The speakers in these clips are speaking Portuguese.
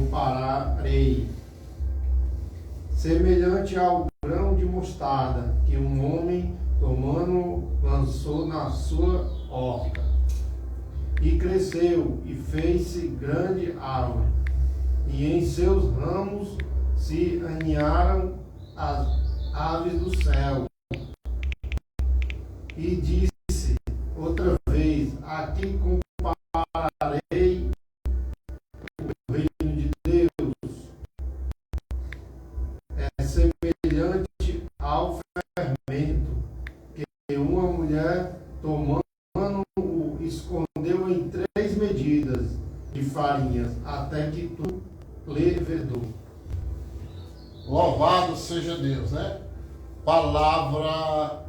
compararei, semelhante ao grão de mostarda que um homem tomando lançou na sua horta, e cresceu e fez-se grande árvore, e em seus ramos se aninharam as aves do céu. E disse outra vez: a quem compararei o reino de Deus? É semelhante ao fermento que uma mulher, tomando-o, escondeu em 3 medidas de farinha, até que tudo levedou. Louvado seja Deus, né? Palavra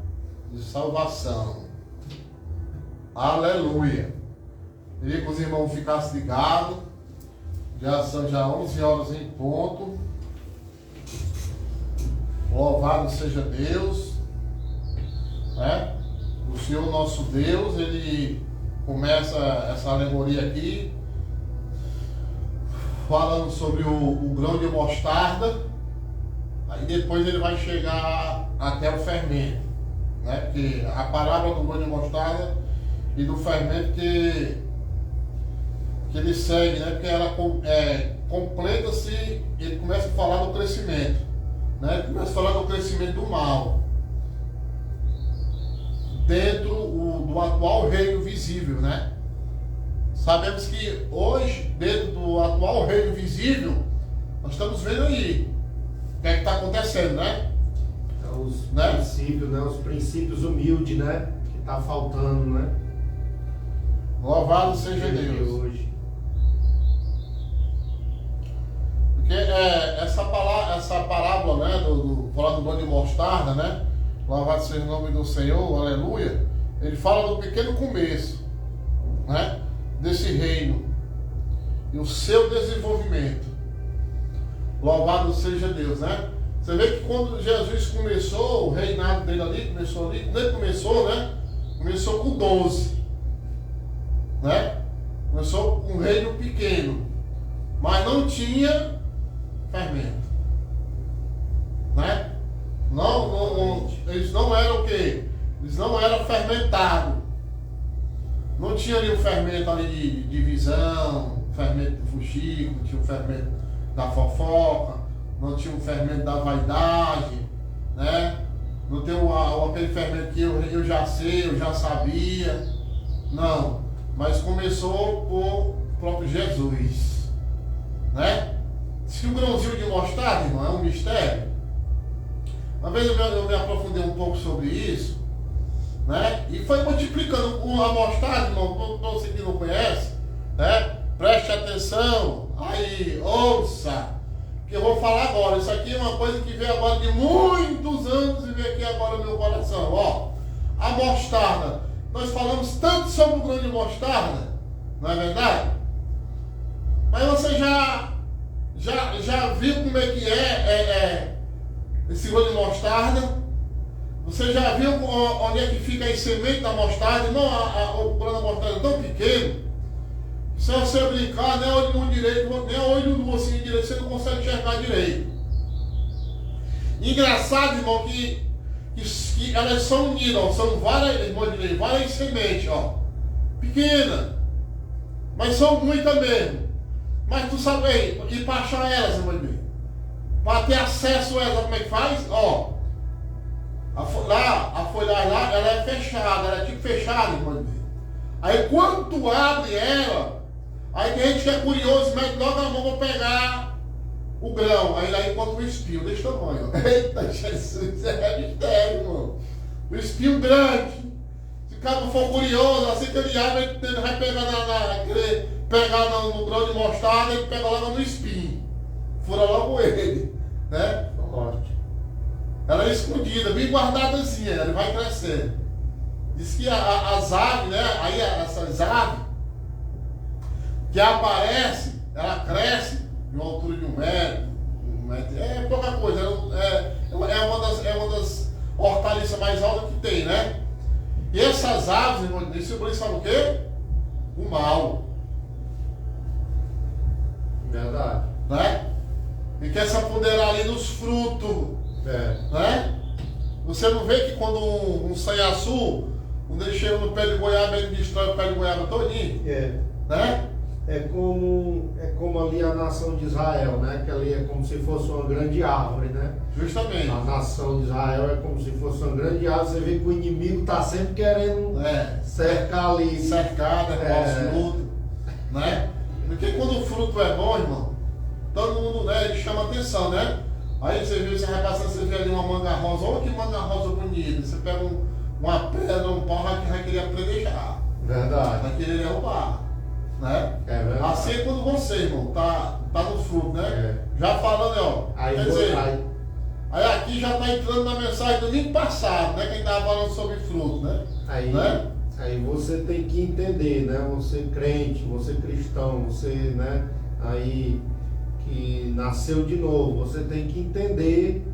de salvação. Aleluia. Queria que os irmãos ficassem ligados. Já são 11 horas em ponto. Louvado seja Deus, né? O Senhor nosso Deus, Ele começa essa alegoria aqui falando sobre o grão de mostarda. Aí depois ele vai chegar até o fermento, né? Porque a parábola do grão de mostarda e do fermento que ele segue, né? Porque ela completa-se, ele começa a falar do crescimento, né? Ele começa a falar do crescimento do mal dentro do atual reino visível, né? Sabemos que hoje, dentro do atual reino visível, nós estamos vendo aí o que é que está acontecendo, né? Os princípios humildes, né? Que está faltando, né? Louvado seja Deus. Hoje. Porque essa parábola, né? Falar do grão de mostarda, né? Louvado seja o nome do Senhor, aleluia. Ele fala do pequeno começo, né? Desse reino e o seu desenvolvimento. Louvado seja Deus, né? Você vê que quando Jesus começou, o reinado dele ali, começou com 12, né? Começou com um reino pequeno, mas não tinha fermento, né? Eles não eram o quê? Eles não eram fermentados. Não tinha ali o fermento ali de divisão, fermento do fuxico, não tinha o fermento da fofoca, não tinha o fermento da vaidade, né? Não tem aquele fermento que eu já sei, eu já sabia. Não. Mas começou por o próprio Jesus, né? Se o grãozinho de mostarda, irmão, é um mistério. Uma vez eu me aprofundei um pouco sobre isso, né? E foi multiplicando a mostarda, irmão, para você que não conhece, né? Preste atenção, aí, ouça, que eu vou falar agora. Isso aqui é uma coisa que veio agora de muitos anos e veio aqui agora no meu coração. Ó, a mostarda, nós falamos tanto sobre o grão de mostarda, não é verdade? Mas você já viu como é que é esse grão de mostarda? Você já viu onde é que fica a semente da mostarda? Não, o grão da mostarda é tão pequeno. Se você brincar, nem olho no direito, nem olho no assim direito, você não consegue enxergar direito. Engraçado, irmão, que elas são unidas, ó, são várias sementes, ó. Pequena, mas são muitas mesmo. Mas tu sabe aí, e para achar elas, irmão, para ter acesso a elas, como é que faz? Ó, a folhagem lá, ela é fechada, ela é tipo fechada, irmão. Aí quando tu abre ela, aí tem gente que é curioso, mete logo a mão para pegar o grão. Aí lá encontra o espinho desse tamanho. Eita, Jesus, é mistério, irmão. O espinho grande. Se o cara for curioso, assim que ele abre, ele vai pegar no grão de mostarda, ele pega logo no espinho. Fura logo ele, né? Forte. Ela é escondida, bem guardadazinha, ela vai crescendo. Diz que as aves, né? Aí essas aves que aparecem, ela cresce de uma altura de 1 metro, 1 metro. É pouca coisa, é uma das hortaliças mais altas que tem, né? E essas aves, irmão, isso sabe o quê? O mal. Verdade. né? E quer se apoderar ali dos frutos, né? Você não vê que quando um sanhaçu, quando ele chega no pé de goiaba, ele destrói o pé de goiaba todinho, né? É como ali a nação de Israel, né? Que ali é como se fosse uma grande árvore, né? Justamente. A nação de Israel é como se fosse uma grande árvore. Você vê que o inimigo está sempre querendo cercar ali. Cercado, o fruto, né? Porque quando o fruto é bom, irmão, todo mundo, né, ele chama atenção, né? Aí você vê, você vai passando, você vê ali uma manga rosa, olha que manga rosa bonita. Você pega uma pedra, um pau, vai querer apedrejar. Verdade. Vai querer derrubar, né? É verdade. Assim é quando você, irmão, tá no fruto, né? Já falando, ó. Aí, quer dizer, aí aqui já está entrando na mensagem do domingo passado, né? Quem estava falando sobre fruto, né? Aí você tem que entender, né? Você crente, você cristão, você, né? Aí que nasceu de novo, você tem que entender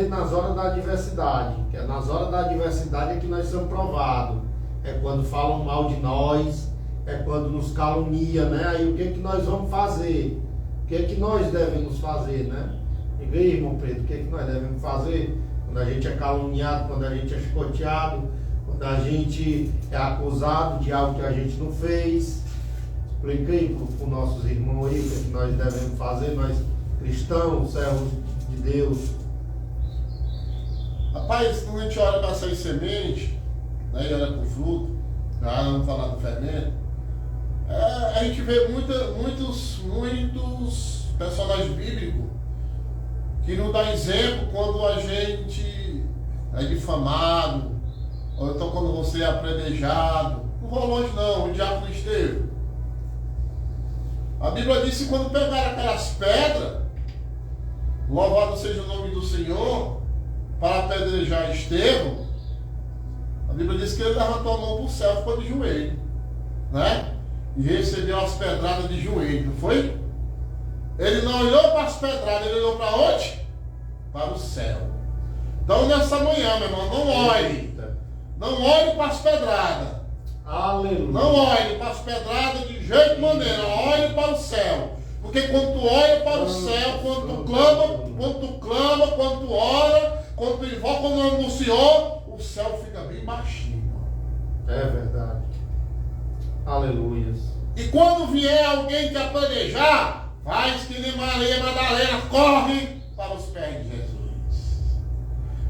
nas horas da adversidade, que é nas horas da adversidade é que nós somos provados, é quando falam mal de nós, é quando nos calunia, né? Aí o que nós vamos fazer? O que nós devemos fazer, né? Diga aí, irmão Pedro, o que nós devemos fazer quando a gente é caluniado, quando a gente é chicoteado, quando a gente é acusado de algo que a gente não fez? Explica aí para os nossos irmãos aí o que nós devemos fazer, nós cristãos, servos de Deus. Rapaz, quando a gente olha para essas sementes, né, e olha para o fruto, vamos falar do fermento, a gente vê muitos personagens bíblicos que nos dão exemplo quando a gente é difamado, ou então quando você é apredejado. Não vou longe não, o diabo não esteve. A Bíblia diz que quando pegaram aquelas pedras, louvado seja o nome do Senhor, para apedrejar Estevão, a Bíblia diz que ele levantou a mão para o céu e ficou de joelho, né? E recebeu as pedradas de joelho, não foi? Ele não olhou para as pedradas, ele olhou para onde? Para o céu. Então nessa manhã, meu irmão, não olhe. Não olhe para as pedradas. Aleluia. Não olhe para as pedradas de jeito maneira, olhe para o céu. Porque quando tu olha para o céu, quando tu clama, quando tu ora, quando tu invoca o nome do Senhor, o céu fica bem baixinho. É verdade. Aleluia. E quando vier alguém te apedrejar, faz que nem Maria Madalena, corre para os pés de Jesus.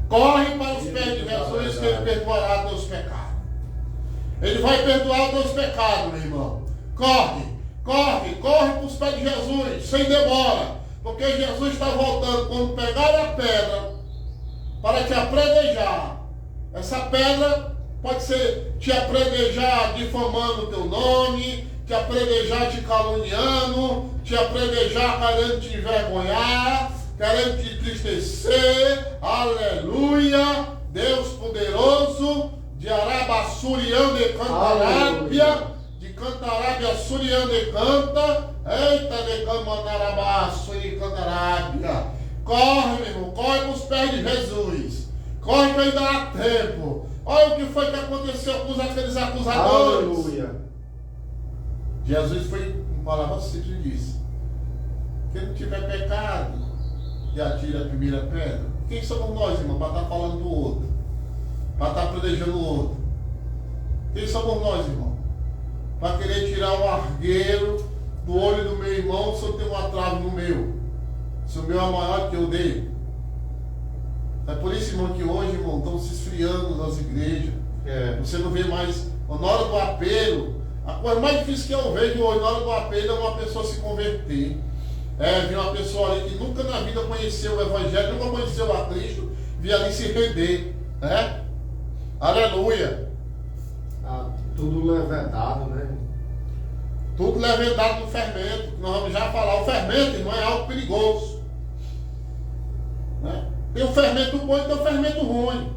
Corre para os pés de Jesus, que Ele perdoará teus pecados. Ele vai perdoar os teus pecados, meu irmão. Corre para os pés de Jesus, sem demora. Porque Jesus está voltando. Quando pegar a pedra para te apedrejar, essa pedra pode ser te apedrejar difamando o teu nome, te apedrejar te caluniando, te apedrejar querendo te envergonhar, querendo te entristecer. Aleluia! Deus poderoso, de Arabassurião de Cantarábia, de Cantarábia Surião de Canta, eita de Camanarabassuri Cantarábia. Corre, meu irmão, corre para os pés de Jesus. Corre que ainda há tempo. Olha o que foi que aconteceu com aqueles acusadores. Aleluia. Jesus foi em palavras simples e disse: quem não tiver pecado, que atire a primeira pedra. Quem somos nós, irmão, para estar falando do outro? Para estar protegendo o outro? Quem somos nós, irmão? Para querer tirar o argueiro do olho do meu irmão se eu tenho uma trave no meu? Se o meu é maior que o dele? É por isso, irmão, que hoje, irmão, estão se esfriando nas igrejas. Você não vê mais. Na hora do apelo, a coisa mais difícil que eu vejo hoje, na hora do apelo, é uma pessoa se converter. Vir uma pessoa ali que nunca na vida conheceu o Evangelho, nunca conheceu a Cristo, vir ali se render. Aleluia. Tudo levedado, né? Tudo levedado no fermento. Nós vamos já falar. O fermento, irmão, é algo perigoso. Né? Tem o fermento bom e tem o fermento ruim.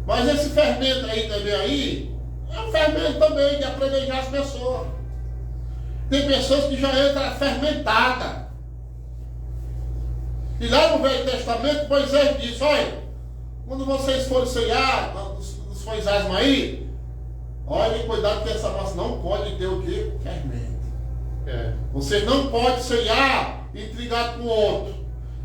Mas esse fermento aí também aí, é um fermento também de apedrejar as pessoas. Tem pessoas que já entram fermentadas. E lá no Velho Testamento, Moisés disse: olha, quando vocês forem ceiar, nos foisasmos aí, olhem, cuidado que essa massa não pode ter o quê? Fermento. Você não pode ceiar intrigado com o outro.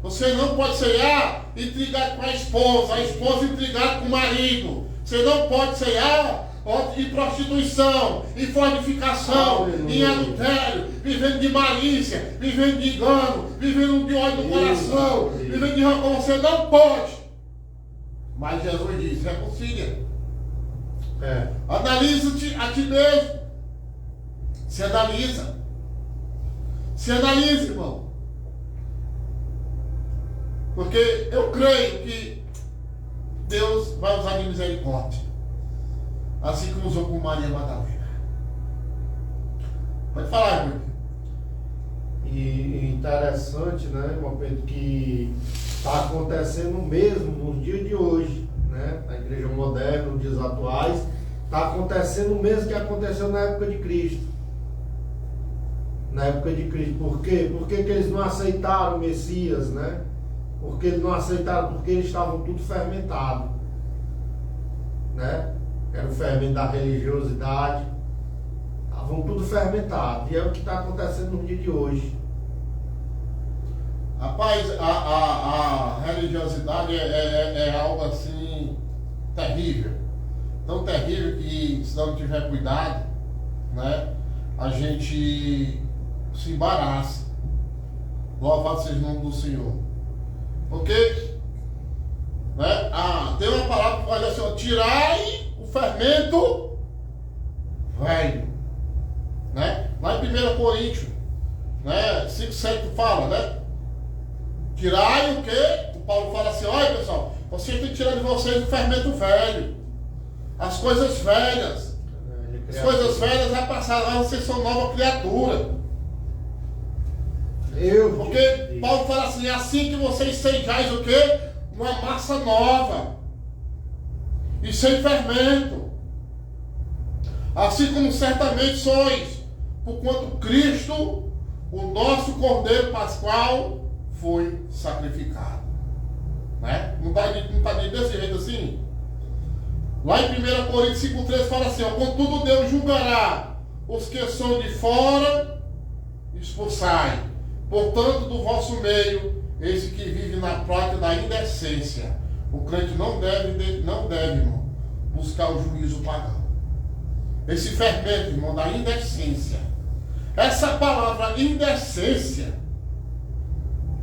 Você não pode ceiar intrigado com a esposa intrigada com o marido. Você não pode ceiar em prostituição, em fornicação, em adultério, vivendo de malícia, vivendo de engano, vivendo de ódio no coração, vivendo de rancor. Você não pode. Mas Jesus diz, reconcilia. Analisa-te a ti mesmo. Se analisa. Se analise, irmão. Porque eu creio que Deus vai usar de misericórdia. Assim como usou com Maria Madalena. Pode falar, irmão. E interessante, né, irmão Pedro, que está acontecendo mesmo nos dias de hoje, né? Na igreja moderna, nos dias atuais, está acontecendo o mesmo que aconteceu na época de Cristo. Na época de Cristo. Por quê? Porque que eles não aceitaram o Messias, né? Porque eles não aceitaram, porque eles estavam tudo fermentado, né? Era o fermento da religiosidade. Estavam tudo fermentado. E é o que está acontecendo no dia de hoje. Rapaz, a religiosidade é algo assim terrível. Tão terrível que, se não tiver cuidado, né, a gente se embaraça. Louvado seja o nome do Senhor. Porque, né, tem uma palavra que fala assim, ó, tirai o fermento velho. Né? Lá em 1 Coríntios, né, 5,7 fala, né? Tirai o quê? O Paulo fala assim, olha pessoal, vocês têm que tirar de vocês o fermento velho. As coisas velhas. As coisas velhas já passaram, lá vocês são nova criatura. Porque Paulo fala assim, assim que vocês sejais o quê? Uma massa nova. E sem fermento. Assim como certamente sois, porquanto Cristo, o nosso Cordeiro Pascual, foi sacrificado. Né? Não está desse jeito assim? Lá em 1 Coríntios 5,13 fala assim, ó, contudo Deus julgará os que são de fora, expulsai. Portanto, do vosso meio, esse que vive na prática da indecência. O crente não deve, irmão, buscar o juízo pagão. Esse fermento, irmão, da indecência. Essa palavra indecência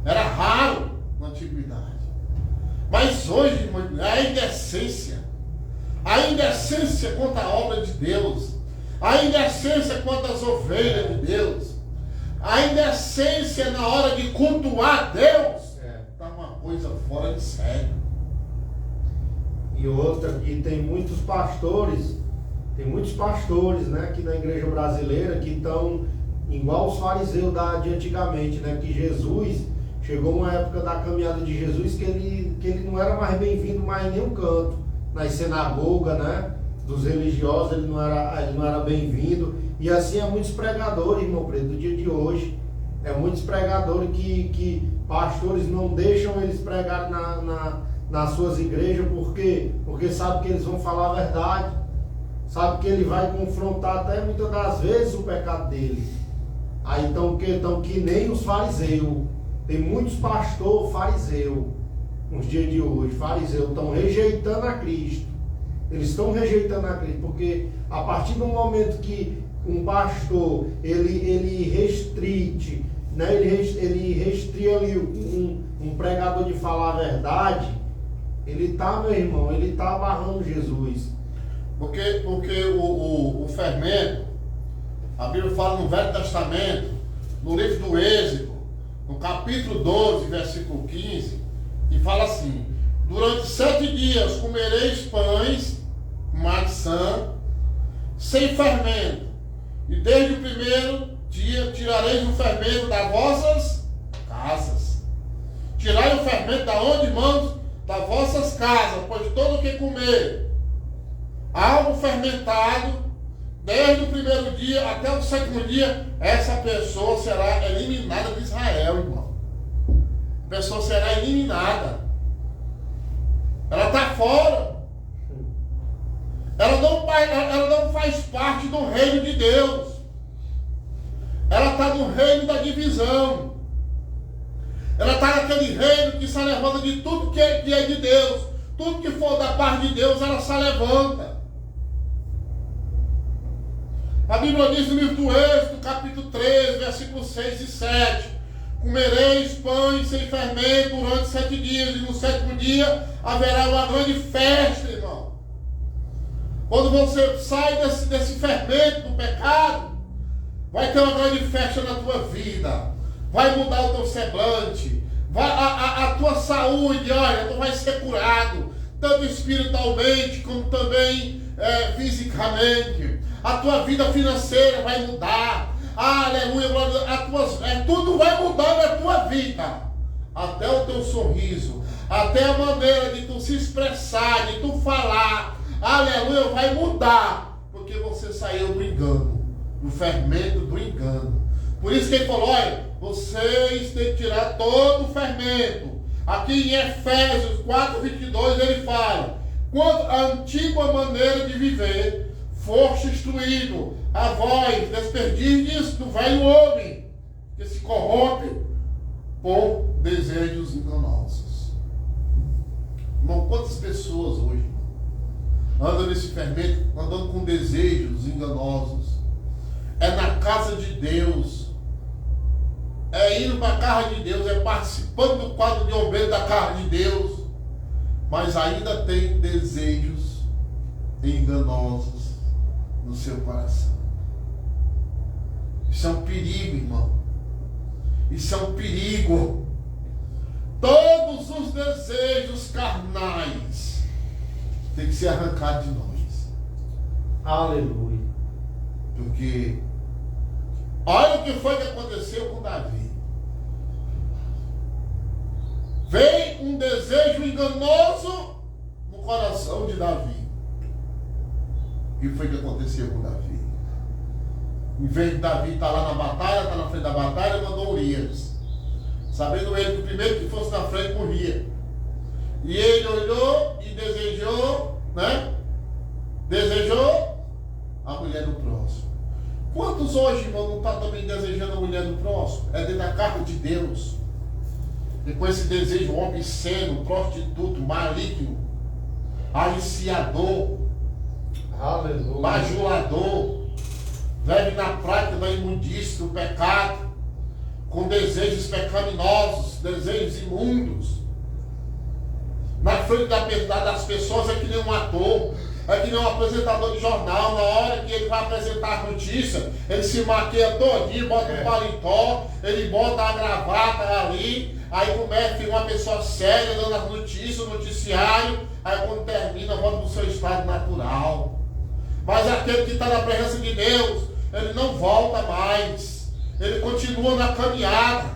era raro na antiguidade. Mas hoje, irmão, é a indecência. A indecência quanto à obra de Deus. A indecência quanto às ovelhas de Deus. A indecência na hora de cultuar Deus. Está uma coisa fora de sério. E outra, e tem muitos pastores, né, aqui na igreja brasileira que estão igual os fariseus de antigamente, né, que Jesus, chegou uma época da caminhada de Jesus que ele não era mais bem-vindo mais em nenhum canto, nas sinagogas, né, dos religiosos, ele não era bem-vindo, e assim é muitos pregadores, irmão Preto, do dia de hoje, é muitos pregadores que pastores não deixam eles pregarem nas suas igrejas, porque sabe que eles vão falar a verdade, sabe que ele vai confrontar até muitas das vezes o pecado dele. Aí então que nem os fariseus, tem muitos pastores fariseus nos dias de hoje, fariseus estão rejeitando a Cristo, eles estão rejeitando a Cristo, porque a partir do momento que um pastor ele restrite, né, ele restringe ali um pregador de falar a verdade, ele está, meu irmão, ele está abarrando Jesus. Porque o fermento, a Bíblia fala no Velho Testamento, no livro do Êxodo, no capítulo 12, versículo 15, e fala assim, durante 7 dias comereis pães, maçã, sem fermento, e desde o primeiro dia tirareis o fermento das vossas casas. Tirai o fermento da onde, irmãos? Das vossas casas, pois todo o que comer algo fermentado, desde o primeiro dia até o 7º dia, essa pessoa será eliminada de Israel, irmão. A pessoa será eliminada. Ela está fora. Ela não faz parte do reino de Deus. Ela está no reino da divisão. Ela está naquele reino que se levanta de tudo que é de Deus. Tudo que for da parte de Deus, ela se levanta. A Bíblia diz no livro do Êxodo, capítulo 13, versículos 6 e 7. Comereis pães sem fermento durante 7 dias, e no 7º dia haverá uma grande festa, irmão. Quando você sai desse fermento do pecado, vai ter uma grande festa na tua vida. Vai mudar o teu semblante. A tua saúde, olha, tu vai ser curado. Tanto espiritualmente, como também fisicamente. A tua vida financeira vai mudar. Aleluia, tudo vai mudar na tua vida. Até o teu sorriso. Até a maneira de tu se expressar, de tu falar. Aleluia, vai mudar. Porque você saiu do engano. Do fermento do engano. Por isso que ele falou, olha, vocês têm que tirar todo o fermento. Aqui em Efésios 4:22 ele fala, quando a antiga maneira de viver foste instruído, a vós desperdistes do velho homem, que se corrompe por desejos enganosos. Irmão, quantas pessoas hoje andam nesse fermento, andando com desejos enganosos? É na casa de Deus, é indo para a casa de Deus, é participando do quadro de obreiro da casa de Deus, mas ainda tem desejos enganosos no seu coração. Isso é um perigo, irmão. Isso é um perigo. Todos os desejos carnais têm que ser arrancados de nós. Aleluia. Porque olha o que foi que aconteceu com Davi. Veio um desejo enganoso no coração de Davi. O que foi que aconteceu com Davi? Em vez de Davi estar lá na batalha, estar na frente da batalha, mandou Urias. Sabendo ele que o primeiro que fosse na frente morria. E ele olhou e desejou, né? Desejou a mulher do próximo. Quantos hoje, irmão, não estão também desejando a mulher do próximo? É dentro da carta de Deus. E com esse desejo obsceno, prostituto, maligno, aliciador, Aleluia. bajulador, vive na prática da imundícia, do pecado, com desejos pecaminosos, desejos imundos. Na frente das pessoas é que nem um ator, é que nem um apresentador de jornal. Na hora que ele vai apresentar a notícia, ele se maquia todinho, bota um paletó, ele bota a gravata ali, aí começa uma pessoa séria dando as notícias, o noticiário, aí quando termina, volta para o seu estado natural. Mas aquele que está na presença de Deus, ele não volta mais, ele continua na caminhada,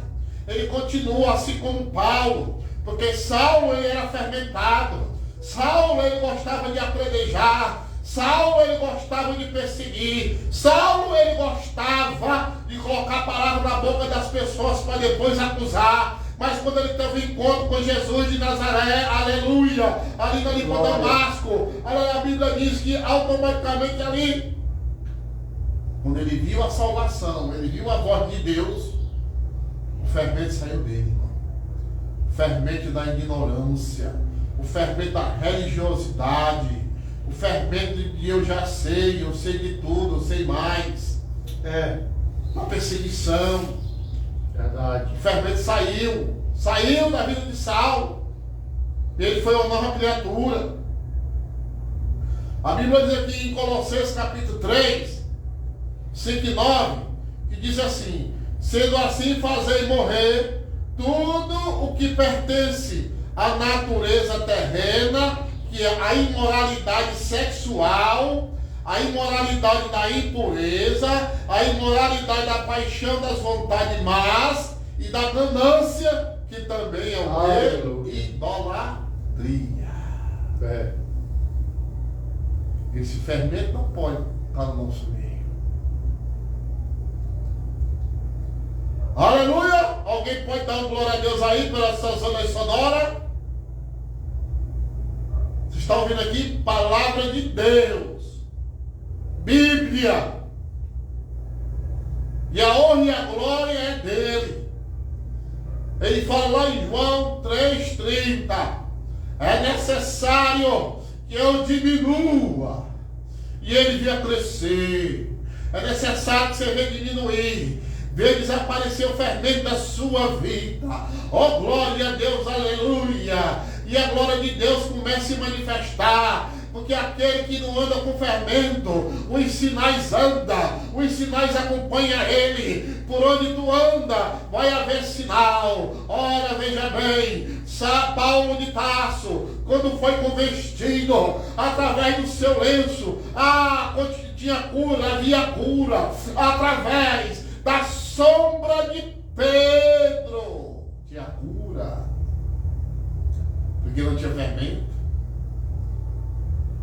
ele continua assim como Paulo, porque Saulo ele era fermentado, Saulo ele gostava de apredeijar, Saulo ele gostava de perseguir, Saulo ele gostava de colocar a palavra na boca das pessoas para depois acusar. Mas quando ele teve um encontro com Jesus de Nazaré, aleluia, ali no Damasco, a Bíblia diz que automaticamente ali, quando ele viu a salvação, ele viu a voz de Deus, o fermento saiu dele, irmão. O fermento da ignorância, o fermento da religiosidade, o fermento de eu já sei, eu sei de tudo, eu sei mais. A perseguição. Verdade. O fermento saiu da vida de Saulo. Ele foi uma nova criatura. A Bíblia diz aqui em Colossenses capítulo 3, 5 e 9, que diz assim: sendo assim, fazei morrer tudo o que pertence à natureza terrena, que é a imoralidade sexual, a imoralidade da impureza, a imoralidade da paixão das vontades más e da ganância, que também é o idolatria. Esse fermento não pode estar no nosso meio. Aleluia! Alguém pode dar uma glória a Deus aí pela sua zona sonora? Vocês estão ouvindo aqui? Palavra de Deus. Bíblia. E a honra e a glória é dele. Ele fala lá em João 3,30. É necessário que eu diminua e ele venha crescer. É necessário que você venha diminuir, venha desaparecer o fermento da sua vida. Oh, glória a Deus, aleluia. E a glória de Deus começa a se manifestar. Porque aquele que não anda com fermento, os sinais anda, os sinais acompanham ele. Por onde tu anda, vai haver sinal. Ora, veja bem, Paulo de Tarso, quando foi convertido, através do seu lenço, quando tinha cura, havia cura, através da sombra de Pedro, tinha cura, porque não tinha fermento.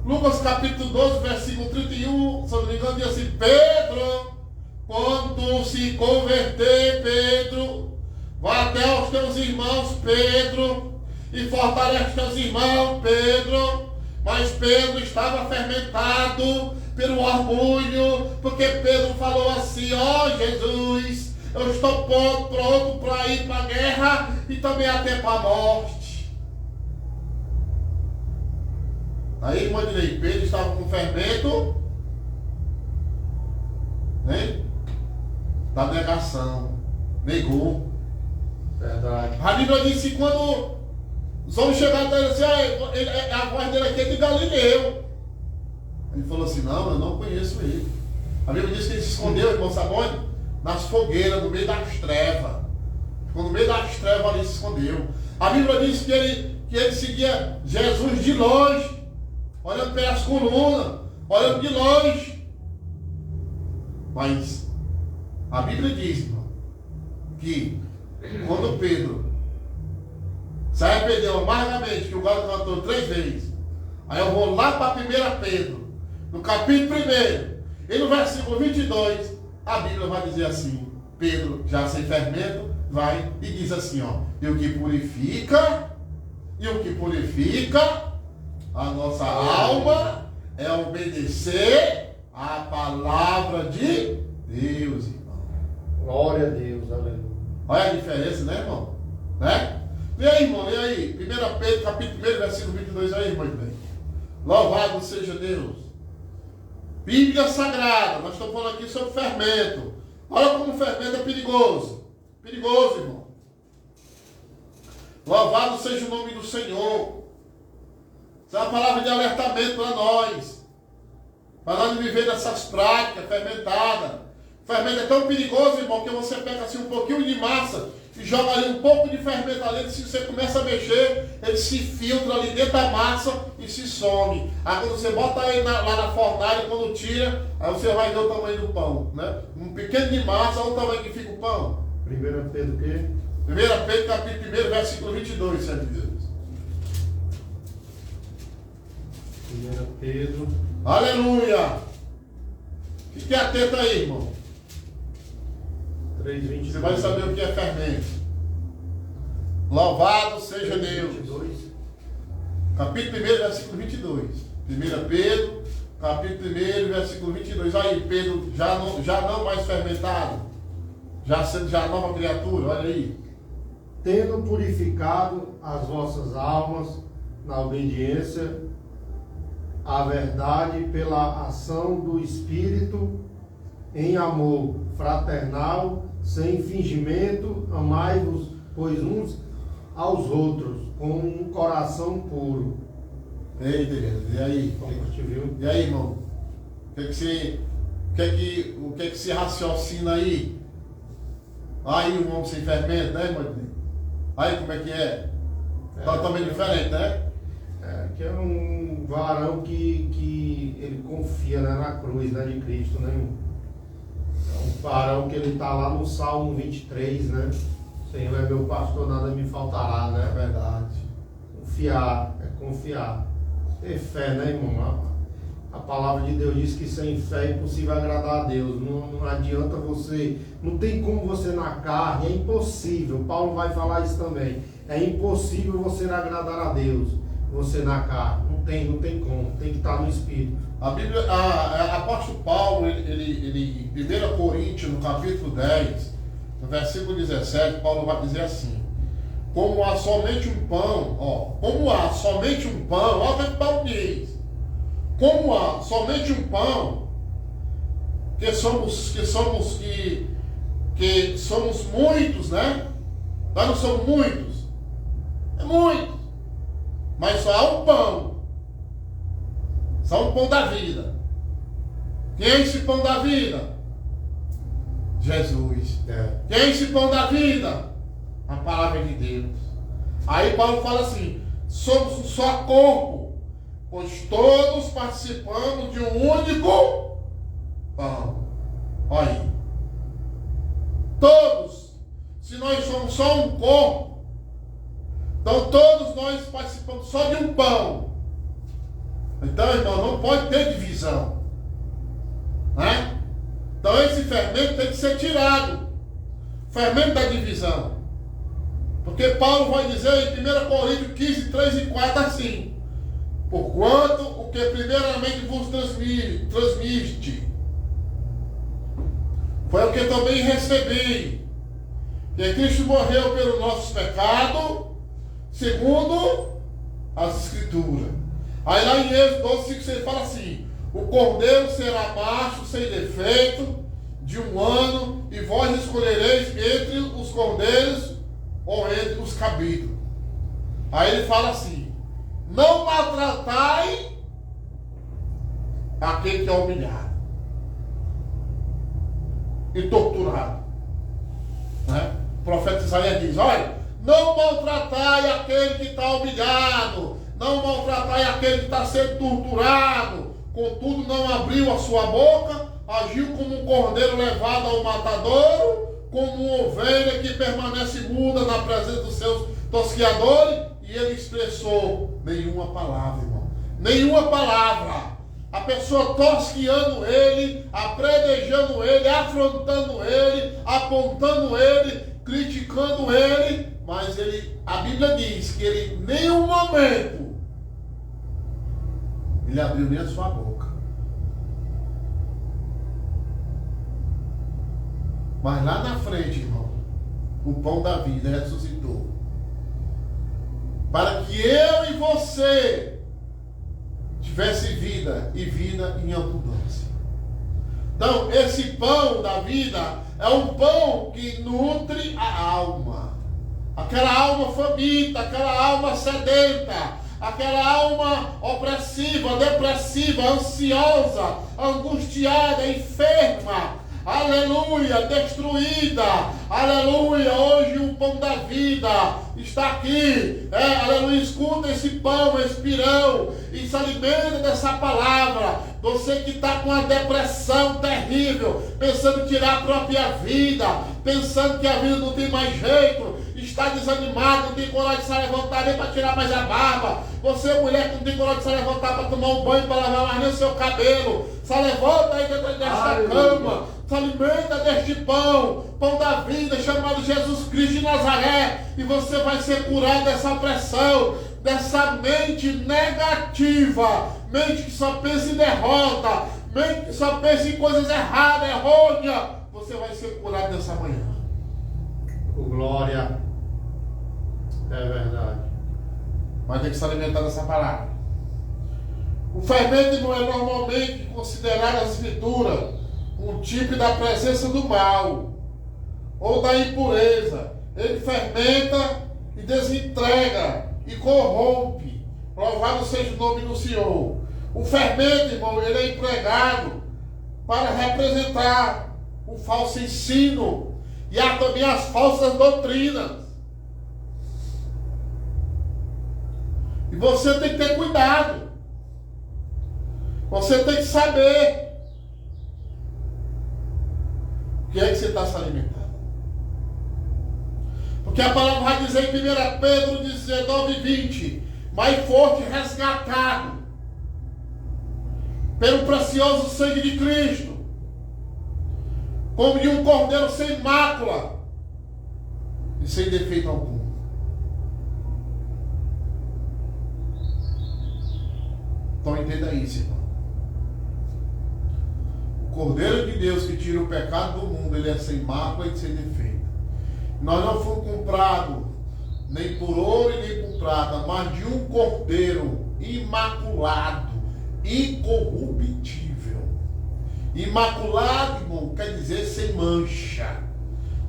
Lucas capítulo 12, versículo 31, se não me engano, diz assim: Pedro, quando se converter, Pedro, vá até aos teus irmãos, Pedro, e fortalece teus irmãos, Pedro. Mas Pedro estava fermentado pelo orgulho, porque Pedro falou assim: ó Jesus, eu estou pronto para ir para a guerra e também até para a morte. Aí, irmã Dinei, Pedro estava com fermento, né? Da negação, negou. Verdade. A Bíblia diz que quando os homens chegaram e disseram assim: a voz dele aqui é de Galileu. Ele falou assim: não, eu não conheço ele. A Bíblia diz que ele se escondeu, irmão, sabe onde? Nas fogueiras, no meio das trevas. Ficou no meio das trevas ali, se escondeu. A Bíblia diz que ele seguia Jesus de longe, olhando pelas colunas, olhando de longe. Mas a Bíblia diz, irmão, que quando Pedro se arrependeu amargamente, que o galo cantou 3 vezes, aí eu vou lá para 1 Pedro, no capítulo 1, e no versículo 22, a Bíblia vai dizer assim: Pedro, já sem fermento, vai e diz assim, ó: e o que purifica a nossa alma é obedecer a palavra de Deus, irmão. Glória a Deus, aleluia. Olha a diferença, né, irmão? Né? E aí, irmão, e aí? 1 Pedro, capítulo 1, versículo 22, aí, irmão. Louvado seja Deus. Bíblia Sagrada, nós estamos falando aqui sobre fermento. Olha como o fermento é perigoso. Perigoso, irmão. Louvado seja o nome do Senhor. Isso é uma palavra de alertamento para nós. Para nós não viver dessas práticas fermentadas. O fermento é tão perigoso, irmão, que você pega assim um pouquinho de massa e joga ali um pouco de fermento ali. Se você começa a mexer, ele se filtra ali dentro da massa e se some. Aí quando você bota ele lá na fornalha, quando tira, aí você vai ver o tamanho do pão, né? Um pequeno de massa, olha o tamanho que fica o pão. 1 Pedro o quê? 1 Pedro capítulo 1, versículo 22, Senhor de Deus. 1 Pedro. Aleluia! Fique atento aí, irmão. 3:22. Você vai saber o que é fermento. Louvado seja Deus. 22. Capítulo 1, versículo 22. 1 Pedro, capítulo 1, versículo 22. Aí, Pedro já não mais fermentado. Já nova criatura, olha aí. Tendo purificado as vossas almas na obediência à verdade pela ação do Espírito em amor fraternal, sem fingimento, amai-vos, pois uns aos outros, com um coração puro. Eita, e aí? E aí, irmão? O que você raciocina aí? Aí um homem sem fermento, né, irmão? Aí como é que é? Totalmente diferente, né? Que é um varão que ele confia, né, na cruz, né, de Cristo, né? É um varão que ele está lá no Salmo 23, né? Senhor é meu pastor, nada me faltará, né? É verdade. Confiar. Ter fé, né, irmão? A palavra de Deus diz que sem fé é impossível agradar a Deus. Não adianta você, não tem como você na carne, é impossível. Paulo vai falar isso também. É impossível você agradar a Deus. você na carne. Não tem como. Tem que estar no Espírito. A Bíblia, apóstolo Paulo, ele, 1 Coríntios, no capítulo 10, no versículo 17, Paulo vai dizer assim: como há somente um pão, olha o que Paulo diz. Como há somente um pão, que somos muitos, né? Nós não somos muitos, é muitos, mas só há um pão, só um pão da vida. Quem é esse pão da vida? Jesus. Quem é esse pão da vida? A palavra de Deus. Aí Paulo fala assim: somos um só corpo, pois todos participamos de um único pão. Olha aí. Todos. Se nós somos só um corpo, então todos nós participamos só de um pão. Então, irmão, não pode ter divisão, né? Então esse fermento tem que ser tirado. Fermento da divisão. Porque Paulo vai dizer em 1 Coríntios 15, 3 e 4 assim: porquanto o que primeiramente vos transmite foi o que também recebi, que Cristo morreu pelos nossos pecados, segundo as Escrituras. Aí lá em Êxodo 12, 5, 6 fala assim: o cordeiro será macho, sem defeito, de 1 ano, e vós escolhereis entre os cordeiros ou entre os cabritos. Aí ele fala assim: não maltratai aquele que é humilhado e torturado, né? O profeta Isaías diz: olha, não maltratai aquele que está humilhado, não maltratai aquele que está sendo torturado, contudo não abriu a sua boca, agiu como um cordeiro levado ao matadouro, como uma ovelha que permanece muda na presença dos seus tosquiadores, e ele expressou nenhuma palavra, irmão. Nenhuma palavra. A pessoa tosquiando ele, apredejando ele, afrontando ele, apontando ele, criticando ele, mas a Bíblia diz que ele, em nenhum momento, ele abriu nem a sua boca. Mas lá na frente, irmão, o pão da vida ressuscitou, para que eu e você tivesse vida, e vida em abundância. Então, esse pão da vida é um pão que nutre a alma. Aquela alma faminta, aquela alma sedenta, aquela alma opressiva, depressiva, ansiosa, angustiada, enferma, aleluia, destruída, aleluia. Hoje o pão da vida está aqui, aleluia. Escuta esse pão, esse pirão, e se alimenta dessa palavra. Você que está com uma depressão terrível, pensando em tirar a própria vida, pensando que a vida não tem mais jeito, está desanimado, não tem coragem de se levantar nem para tirar mais a barba. Você, mulher, que não tem coragem de se levantar para tomar um banho, para lavar mais nem o seu cabelo, se levanta aí dentro desta cama, se alimenta deste pão, pão da vida, chamado Jesus Cristo de Nazaré, e você vai ser curado dessa opressão, dessa mente negativa, mente que só pensa em derrota, mente que só pensa em coisas erradas, errôneas. Você vai ser curado dessa manhã. Glória. É verdade. Mas tem que se alimentar dessa palavra. O fermento não é normalmente considerado na Escritura um tipo da presença do mal ou da impureza. Ele fermenta e desentrega e corrompe. Louvado seja o nome do Senhor. O fermento, irmão, ele é empregado para representar o falso ensino e há também as falsas doutrinas. E você tem que ter cuidado. Você tem que saber o que é que você está se alimentando. Porque a palavra vai dizer em 1 Pedro 19, 20: mas foste resgatado pelo precioso sangue de Cristo, como de um cordeiro sem mácula e sem defeito algum. Então entenda isso, irmão. O Cordeiro de Deus que tira o pecado do mundo, ele é sem mácula e sem defeito. Nós não fomos comprados nem por ouro e nem por prata, mas de um Cordeiro imaculado, incorruptível. Imaculado, irmão, quer dizer sem mancha.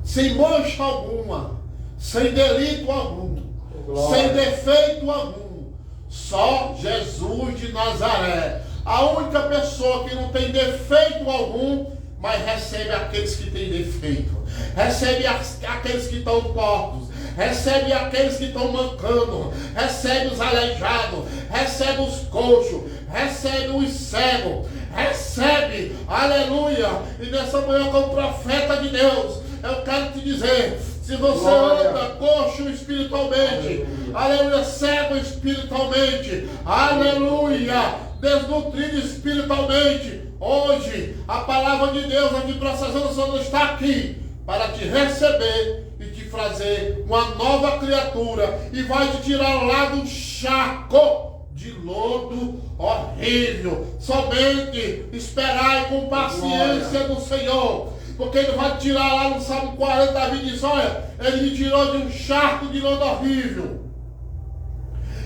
Sem mancha alguma. Sem delito algum. Glória. Sem defeito algum. Só Jesus de Nazaré. A única pessoa que não tem defeito algum, mas recebe aqueles que têm defeito. Recebe aqueles que estão tortos. Recebe aqueles que estão mancando. Recebe os aleijados. Recebe os coxos. Recebe os cegos. Recebe, aleluia. E nessa manhã, como profeta de Deus, eu quero te dizer: se você Glória. anda coxo espiritualmente, aleluia, cego espiritualmente, aleluia, desnutrido espiritualmente, hoje a palavra de Deus aqui para essa geração está aqui para te receber e te fazer uma nova criatura, e vai te tirar lá do charco de lodo horrível. Somente esperai com paciência do Senhor, porque Ele vai te tirar lá no Salmo 40, Davi diz: olha, Ele me tirou de um charco de lodo horrível,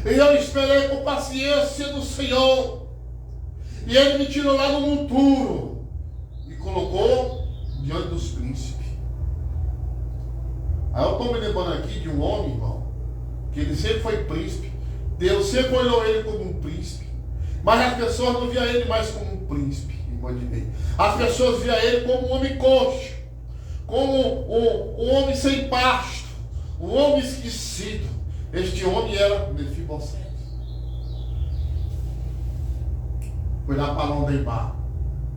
e eu esperei com paciência do Senhor, e Ele me tirou lá do monturo e colocou diante dos príncipes. Aí eu estou me lembrando aqui de um homem, irmão, que ele sempre foi príncipe. Deus sempre olhou ele como um príncipe, mas as pessoas não viam ele mais como um príncipe, irmão de Deus. As pessoas viam ele como um homem coxo, como um homem sem pasto, um homem esquecido. Este homem era Mefibosete. Foi lá para Londeimar,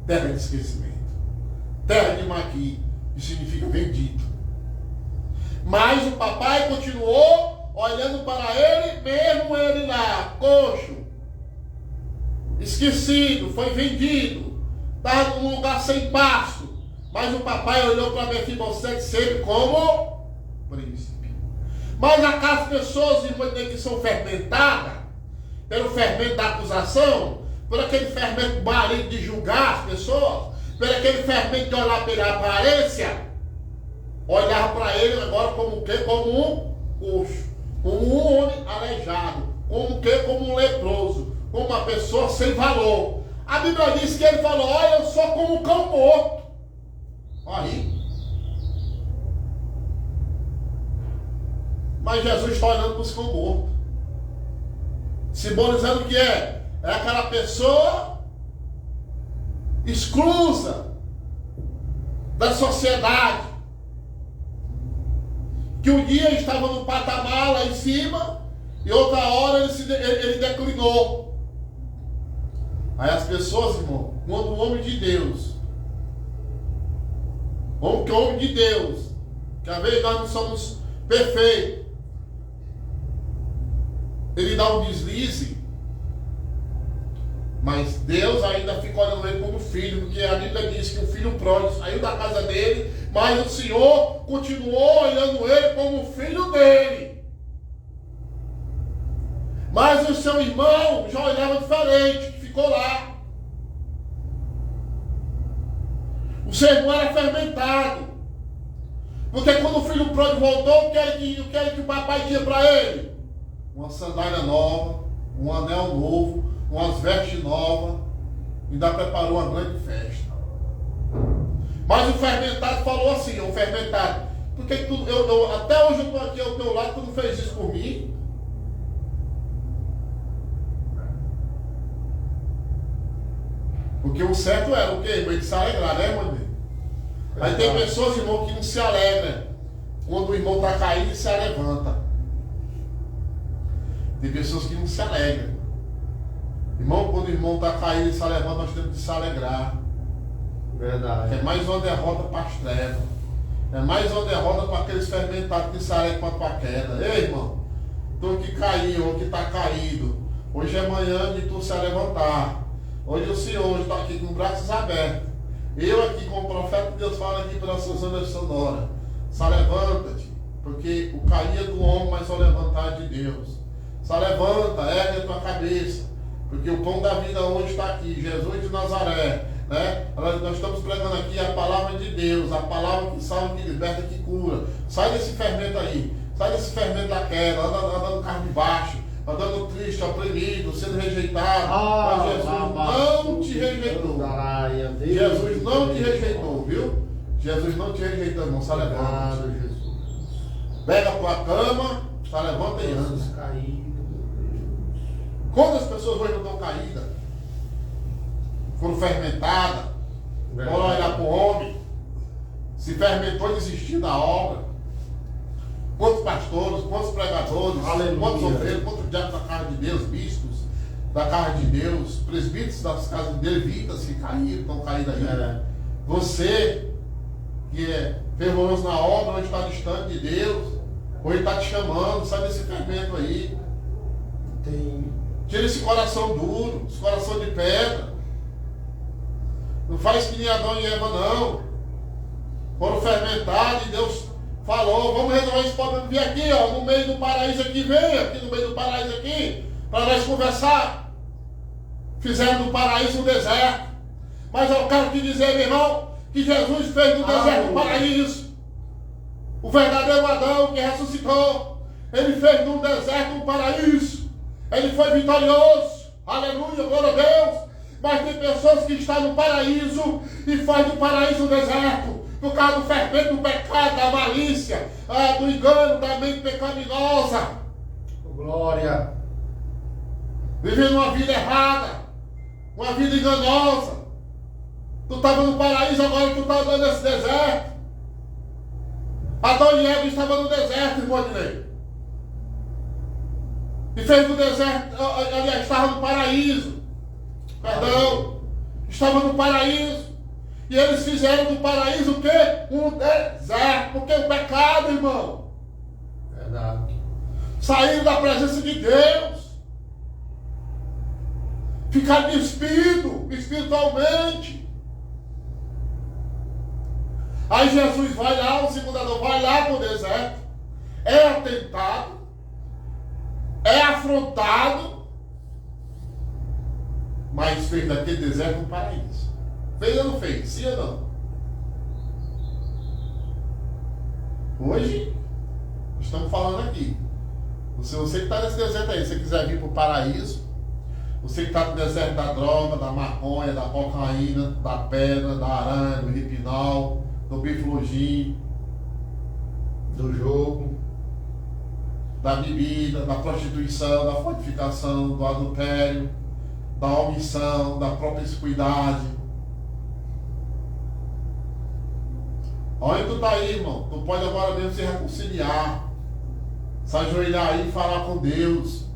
terra de esquecimento, terra de Maqui, que significa vendido. Mas o papai continuou olhando para ele, mesmo ele lá, coxo, esquecido, foi vendido, estava num lugar sem pasto. Mas o papai olhou para Mefibosete sempre como príncipe. Mas aquelas pessoas, irmãos, que são fermentadas pelo fermento da acusação, por aquele fermento maligno de julgar as pessoas, por aquele fermento de olhar pela aparência, olhar para ele agora como o quê? Como um coxo, como um homem aleijado, como o quê? Como um leproso, como uma pessoa sem valor. A Bíblia diz que ele falou: olha, eu sou como um cão morto. Olha aí. Mas Jesus está olhando para os cão mortos, simbolizando o que é? É aquela pessoa exclusa da sociedade, que um dia estava no patamar lá em cima e outra hora ele declinou. Aí as pessoas, irmão, quando o homem de Deus, homem de Deus, que às vezes nós não somos perfeitos, ele dá um deslize, mas Deus ainda fica olhando ele como filho, porque a Bíblia diz que o filho pródigo saiu da casa dele, mas o Senhor continuou olhando ele como filho dele. Mas o seu irmão já olhava diferente, que ficou lá. O seu irmão era fermentado, porque quando o filho pródigo voltou, o que era que o papai tinha para ele? Uma sandália nova, um anel novo, umas vestes novas, ainda preparou uma grande festa. Mas o fermentado falou assim: o fermentado, porque até hoje eu estou aqui ao teu lado, tu não fez isso por mim? Porque o certo era o quê, irmão? Ele se alegrar, né, irmão? Aí tem pessoas, irmão, que não se alegram quando o irmão está caído e se levanta. Tem pessoas que não se alegram. Irmão, quando o irmão está caído e se levanta, nós temos que se alegrar. Verdade. É mais uma derrota para as trevas. É mais uma derrota para aqueles fermentados que se alegram com a tua queda. Ei, irmão, tu que caiu, ou que está caído, hoje é manhã de tu se levantar. Hoje o Senhor está aqui com braços abertos. Eu aqui, como profeta de Deus, falo aqui pelas suas ondas sonoras. Se levanta-te, porque o cair é do homem, mas só levantar é de Deus. Se levanta, ergue a tua cabeça. Porque o pão da vida hoje está aqui, Jesus de Nazaré. Né? Nós estamos pregando aqui a palavra de Deus, a palavra que salva, que liberta, que cura. Sai desse fermento aí, sai desse fermento da queda, andando carro de baixo, andando triste, oprimido, sendo rejeitado. Mas Jesus não te rejeitou. Jesus não te rejeitou, viu? Jesus não te rejeitou, irmão. Só levanta. Pega a tua cama, só levanta e anda. Quantas pessoas hoje não estão caídas? Foram fermentadas. Foram olhar para o homem. Se fermentou e desistiu da obra. Quantos pastores, quantos pregadores, quantos obreiros, quantos diabos da casa de Deus, bispos da casa de Deus, presbíteros das casas de Deus, levitas que caíram, estão caídos aí. Você que é fervoroso na obra, hoje está distante de Deus, hoje está te chamando, sai desse fermento aí. Tira esse coração duro, esse coração de pedra. Não faz que nem Adão e Eva, não. Foram fermentados e Deus falou, vamos resolver esse problema. Vem aqui, ó, no meio do paraíso aqui, vem aqui no meio do paraíso aqui, para nós conversar. Fizeram do paraíso um deserto. Mas eu quero te dizer, meu irmão, que Jesus fez do deserto um paraíso. O verdadeiro Adão que ressuscitou, ele fez do deserto um paraíso. Ele foi vitorioso. Aleluia, glória a Deus. Mas tem pessoas que estão no paraíso e faz do paraíso um deserto. Por causa do fermento do pecado, da malícia, do engano, da mente pecaminosa. Glória. Vivendo uma vida errada, uma vida enganosa. Tu estava no paraíso, agora tu está andando nesse deserto. Adão e Eva estavam no deserto, irmão Adnei. E fez do deserto, aliás, estava no paraíso. Perdão. Estava no paraíso. E eles fizeram do paraíso o quê? Um deserto. Porque o pecado, irmão. Verdade. Saíram da presença de Deus. Ficaram despidos espiritualmente. Aí Jesus vai lá, o segundo Adão vai lá para o deserto. É atentado. É afrontado. Mas fez daquele deserto um paraíso. Fez ou não fez? Sim ou não? Hoje, estamos falando aqui. Se você que está nesse deserto aí, se você quiser vir para o paraíso, você que está no deserto da droga, da maconha, da cocaína, da pedra, da aranha, do hipnol, do biflogin, do jogo, da bebida, da prostituição, da fortificação, do adultério, da omissão, da promiscuidade. Olha, tu tá aí, irmão. Tu pode agora mesmo se reconciliar, se ajoelhar aí e falar com Deus.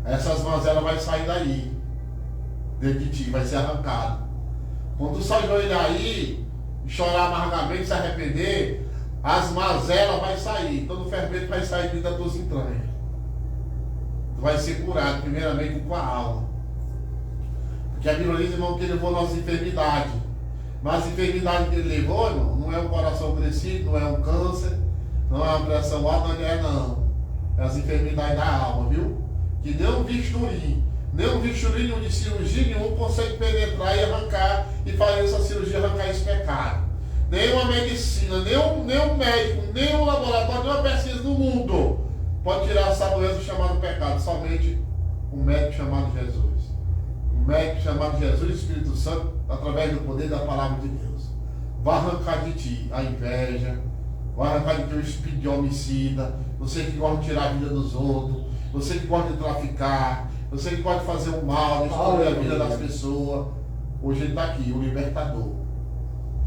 Essas mazelas vai sair daí, dentro de ti, vai ser arrancado. Quando tu se ajoelhar aí e chorar amargamente, se arrepender, as mazelas vai sair, todo o fermento vai sair dentro das tuas entranhas. Tu vai ser curado, primeiramente com a alma. Porque a Bíblia diz, irmão, que ele levou nossas enfermidades. Mas a enfermidade que ele levou, irmão, não é um coração crescido, não é um câncer, não é uma pressão alta, não. É as enfermidades da alma, viu? Que nem um bisturi de cirurgia nenhum consegue penetrar e arrancar e fazer essa cirurgia, arrancar esse pecado. Nem uma medicina, nem um médico, nem um laboratório, nem uma pesquisa no mundo pode tirar essa doença chamada pecado. Somente um médico chamado Jesus. Um médico chamado Jesus, Espírito Santo, através do poder da palavra de Deus. Vai arrancar de ti a inveja, vai arrancar de ti o espírito de homicida, você que gosta de tirar a vida dos outros, você que gosta de traficar, você que pode fazer o mal, destruir a vida das pessoas. Hoje ele está aqui, o libertador.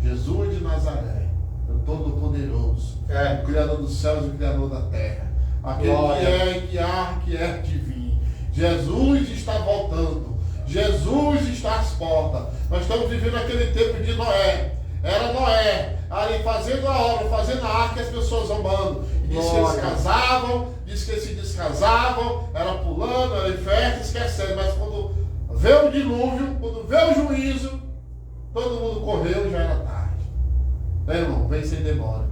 Jesus de Nazaré, o Todo-Poderoso, o Criador dos céus e o Criador da terra. Aquele que é, que há, que é de vir. Jesus está voltando. Jesus está às portas. Nós estamos vivendo aquele tempo de Noé. Era Noé, ali fazendo a obra, fazendo a arca, e as pessoas zombando. Diz que eles casavam, diz que eles se descasavam, era pulando, era em festa, esquecendo. Mas quando veio o dilúvio, quando veio o juízo, todo mundo correu, já era tarde. Né, irmão? Vem sem demora.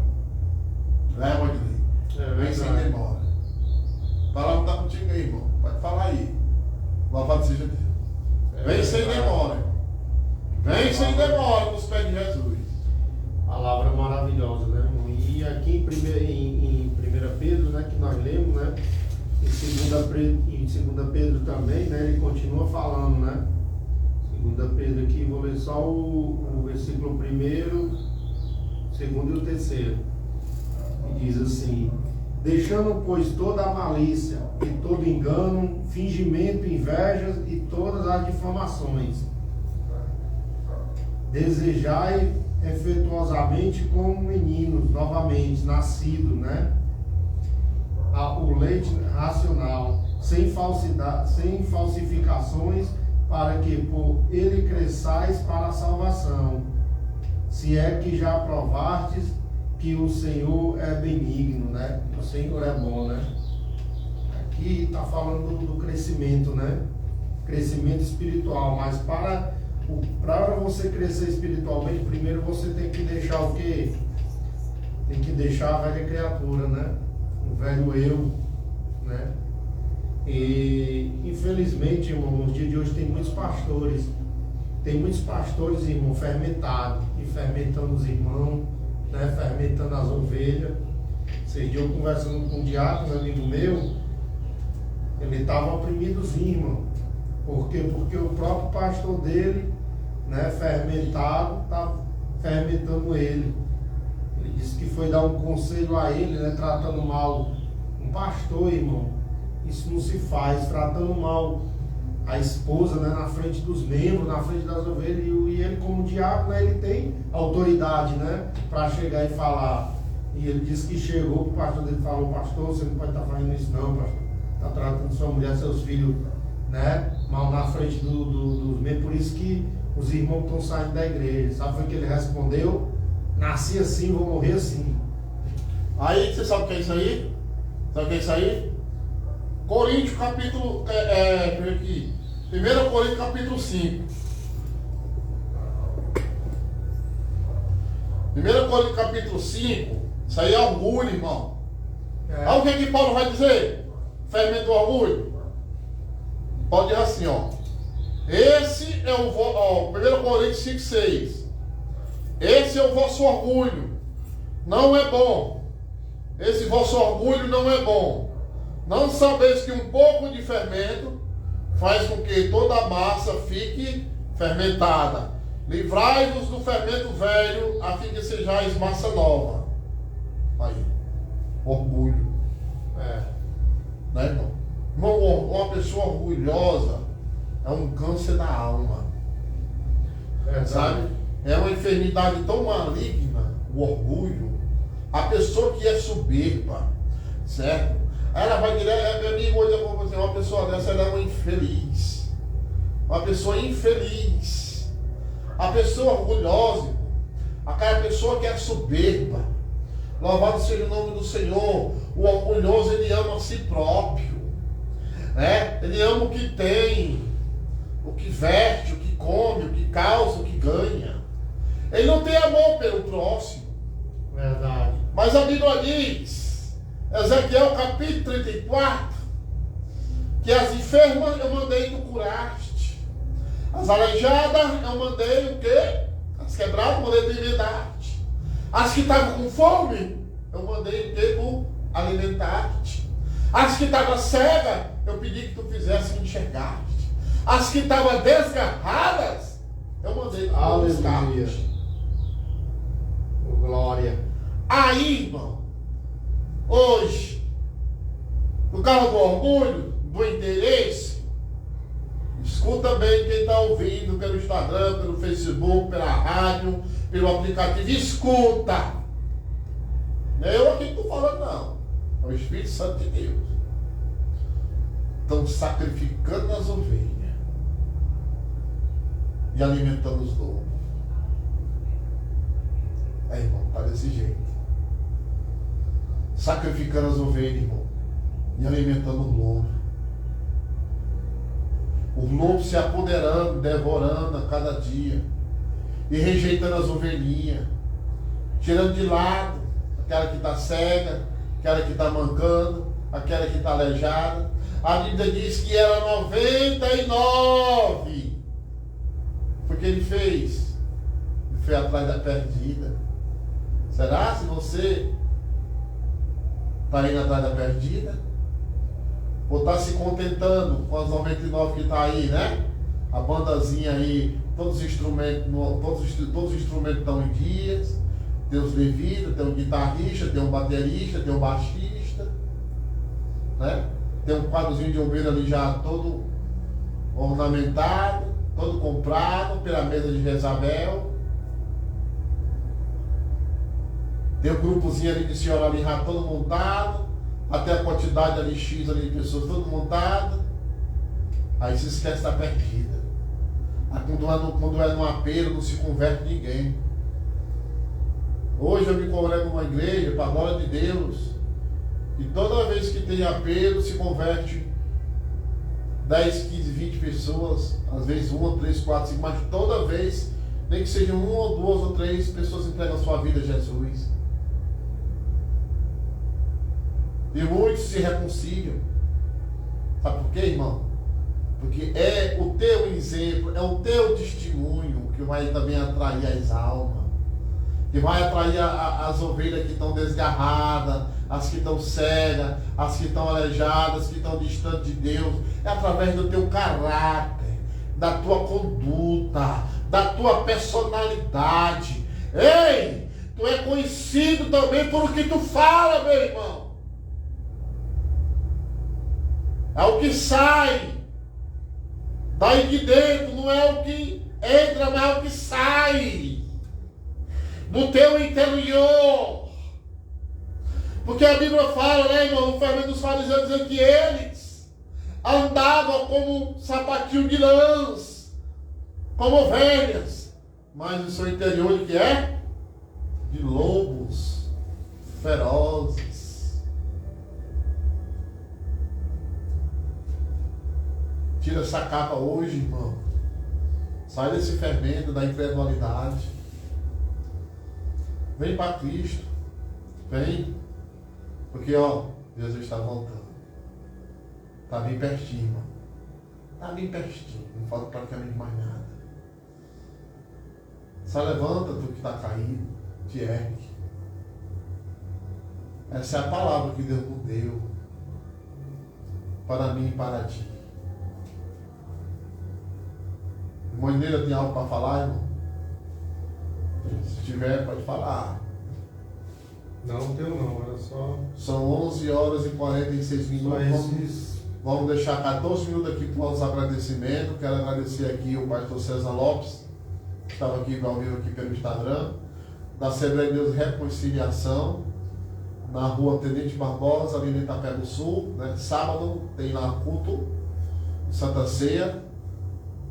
Né, Rodrigo? Vem sem demora. A palavra está contigo aí, irmão. Pode falar aí. Louvado seja Deus. Vem sem demora, irmão. Vem sem demora nos pés de Jesus. Palavra maravilhosa, né, irmão? E aqui em 1 Pedro, né, que nós lemos, né? Em 2 Pedro também, né? Ele continua falando, né? 2 Pedro aqui, vou ler só o versículo 1º, 2º e o 3º. E diz assim: deixando, pois, toda a malícia e todo engano, fingimento, invejas e todas as difamações, desejai efetuosamente como meninos novamente nascidos, né? O leite racional, sem falsidade, sem falsificações, para que por ele cresçais para a salvação, se é que já provastes que o Senhor é benigno, né? O Senhor é bom, né? Aqui está falando do crescimento, né? Crescimento espiritual, mas para você crescer espiritualmente, primeiro você tem que deixar o quê? Tem que deixar a velha criatura, né? O velho eu, né? E infelizmente, irmão, nos dias de hoje tem muitos pastores, irmão, fermentados, e fermentando os irmãos, né? Fermentando as ovelhas. Esses dias eu conversando com um diácono, um amigo meu, ele estava oprimindo os irmãos. Por quê? Porque o próprio pastor dele, né, fermentado, estava fermentando ele. Ele disse que foi dar um conselho a ele, né, tratando mal um pastor, irmão. Isso não se faz, tratando mal a esposa, né, na frente dos membros, na frente das ovelhas. E ele, como diácono, né, ele tem autoridade, né, para chegar e falar. E ele disse que chegou, o pastor dele falou: pastor, você não pode estar fazendo isso não, pastor. Está tratando sua mulher, seus filhos, né, mal na frente dos membros. Por isso que os irmãos estão saindo da igreja. Sabe o que ele respondeu? Nasci assim, vou morrer assim. Aí, você sabe o que é isso aí? Sabe o que é isso aí? Coríntios capítulo, aqui, 1 Coríntios capítulo 5. 1 Coríntios capítulo 5, isso aí é orgulho, irmão. Olha o que é que Paulo vai dizer? Fermento do orgulho. Paulo diz assim, ó. Esse é o 1 Coríntios 5, 6. Esse é o vosso orgulho. Não é bom. Esse vosso orgulho não é bom. Não sabeis que um pouco de fermento faz com que toda a massa fique fermentada. Livrai-vos do fermento velho, a fim que sejais massa nova. Aí, orgulho. Né, irmão? Irmão, uma pessoa orgulhosa é um câncer da alma. Sabe? É uma enfermidade tão maligna, o orgulho. A pessoa que é soberba, certo? Ela vai direto, meu amigo, hoje eu vou dizer, uma pessoa dessa, ela é uma infeliz. Uma pessoa infeliz. A pessoa orgulhosa, aquela pessoa que é soberba. Louvado seja o nome do Senhor. O orgulhoso, ele ama a si próprio, né? Ele ama o que tem, o que veste, o que come, o que causa, o que ganha. Ele não tem amor pelo próximo. Verdade. Mas a Bíblia diz, Ezequiel capítulo 34, que as enfermas eu mandei tu curaste, as aleijadas eu mandei o quê? As quebradas eu mandei tu enmendaste, as que estavam com fome eu mandei o quê? Tu alimentaste, as que estavam cegas eu pedi que tu fizesse enxergaste, as que estavam desgarradas eu mandei tu buscaste. Glória. Aí, irmão, hoje, por causa do orgulho, do interesse, escuta bem quem está ouvindo pelo Instagram, pelo Facebook, pela rádio, pelo aplicativo, escuta. Não é eu aqui que estou falando, não. É o Espírito Santo de Deus. Estão sacrificando as ovelhas e alimentando os lobos. Irmão, está desse jeito. Sacrificando as ovelhas, irmão, e alimentando o lobo. O lobo se apoderando, devorando a cada dia, e rejeitando as ovelhinhas, tirando de lado aquela que está cega, aquela que está mancando, aquela que está aleijada. A Bíblia diz que era 99. Foi o que ele fez. Ele foi atrás da perdida. Será se você está indo atrás da perdida? Ou está se contentando com as 99 que está aí, né? A bandazinha aí, todos os instrumentos estão em dias. Tem os levitas, tem um guitarrista, tem um baterista, tem um baixista, né? Tem um quadrozinho de ovelha ali já todo ornamentado, todo comprado pela mesa de Jezabel. Tem um grupozinho ali de senhora ali já todo montado, até a quantidade ali X ali de pessoas todo montado. Aí se esquece da perdida. Aí quando é no apelo não se converte ninguém. Hoje eu me congrego numa igreja, para a glória de Deus, e toda vez que tem apelo se converte 10, 15, 20 pessoas, às vezes 1, 3, 4, 5, mas toda vez, nem que sejam 1 ou 2 ou 3 pessoas entregam a sua vida a Jesus. E muitos se reconciliam. Sabe por quê, irmão? Porque é o teu exemplo, é o teu testemunho que vai também atrair as almas. Que vai atrair as ovelhas que estão desgarradas, as que estão cegas, as que estão aleijadas, as que estão distantes de Deus. É através do teu caráter, da tua conduta, da tua personalidade. Ei, tu é conhecido também por o que tu fala, meu irmão. É o que sai daí de dentro, não é o que entra, mas é o que sai do teu interior. Porque a Bíblia fala, né, irmão, no fermento dos fariseus, dizendo que eles andavam como sapatinho de lãs, como ovelhas, mas o seu interior de que é? De lobos ferozes. Tira essa capa hoje, irmão. Sai desse fermento da incredulidade. Vem para Cristo. Vem. Porque, ó, Jesus está voltando. Está bem pertinho, irmão. Está bem pertinho. Não falta praticamente mais nada. Só levanta tu que está caído. Te ergue. Essa é a palavra que Deus nos deu. Para mim e para ti. Moineira, tem algo para falar, irmão? Se tiver, pode falar. Não tenho não, era só... São 11 horas e 46 minutos. Vamos deixar 14 minutos aqui para os agradecimentos. Quero agradecer aqui o pastor César Lopes, que estava aqui ao vivo aqui pelo Instagram, da Assembleia de Deus Reconciliação, na rua Tenente Barbosa, ali em Itapé do Sul, né? Sábado tem lá culto, Santa Ceia,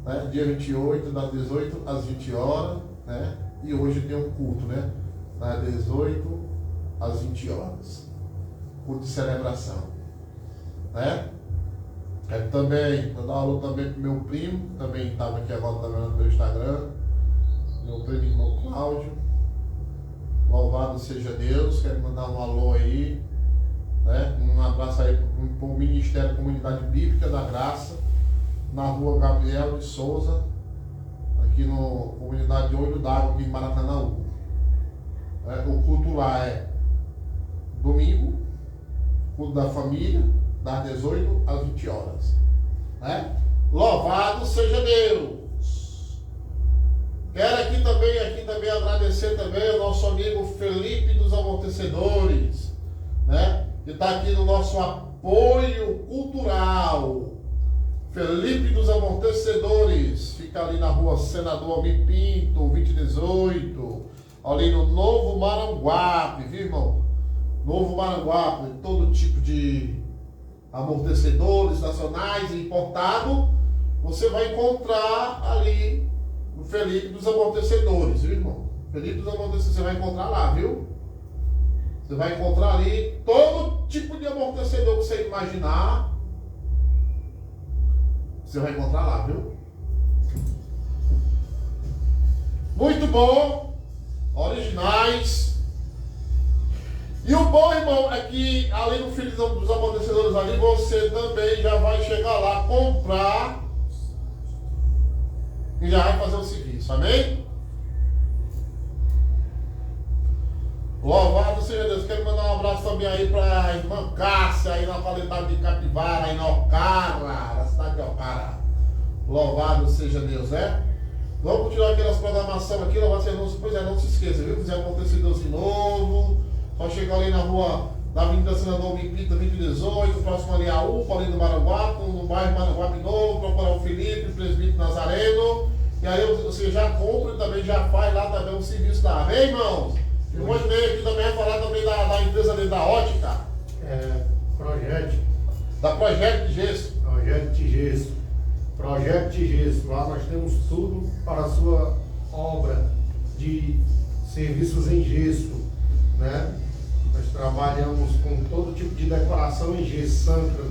né? Dia 28, das 18 às 20 horas, né? E hoje tem um culto, né? Das 18 às 20 horas. Culto de celebração, né? Também, vou dar um alô também pro meu primo, também estava aqui agora também no meu Instagram, meu primo irmão Cláudio. Louvado seja Deus, quero mandar um alô aí, né? Um abraço aí para o Ministério Comunidade Bíblica da Graça, na rua Gabriel de Souza, aqui no comunidade Olho d'Água, aqui em Maracanãú. O culto lá é domingo, culto da família, das 18 às 20 horas. Né? Louvado seja Deus! Quero aqui também agradecer também ao nosso amigo Felipe dos Amortecedores, né? Que está aqui no nosso apoio cultural. Felipe dos Amortecedores, fica ali na rua Senador Almir Pinto, 2018, ali no Novo Maranguape, viu, irmão? Novo Maranguape, todo tipo de amortecedores nacionais e importados, você vai encontrar ali no Felipe dos Amortecedores, viu, irmão? Felipe dos Amortecedores, você vai encontrar lá, viu? Você vai encontrar ali todo tipo de amortecedor que você imaginar. Você vai encontrar lá, viu? Muito bom. Originais. E o bom, irmão, é que além do filho dos amortecedores ali, você também já vai chegar lá, comprar e já vai fazer o serviço, amém? Louvado seja Deus. Quero mandar um abraço também aí para a irmã Cássia, aí na localidade de Capivara, aí na Ocara, na cidade de Ocara. Louvado seja Deus, né? Vamos continuar aqui nossa programação aqui, louvado seja Deus. Pois é, não se esqueça, viu? Quiser acontecer Deus de novo, só chegar ali na rua da Avenida Senador Mipita, 2018, próximo ali a UPA, ali no Maranguape, no bairro Maranguape Novo, procurar o Felipe, o presbítero Nazareno, e aí você já compra e também já faz lá também um serviço lá, amém, irmãos? E hoje veio aqui também falar também da empresa dele, da ótica. Projeto. Da Projeto de Gesso. Projeto de Gesso. Projeto de Gesso. Lá nós temos tudo para a sua obra de serviços em gesso, né? Nós trabalhamos com todo tipo de decoração em gesso,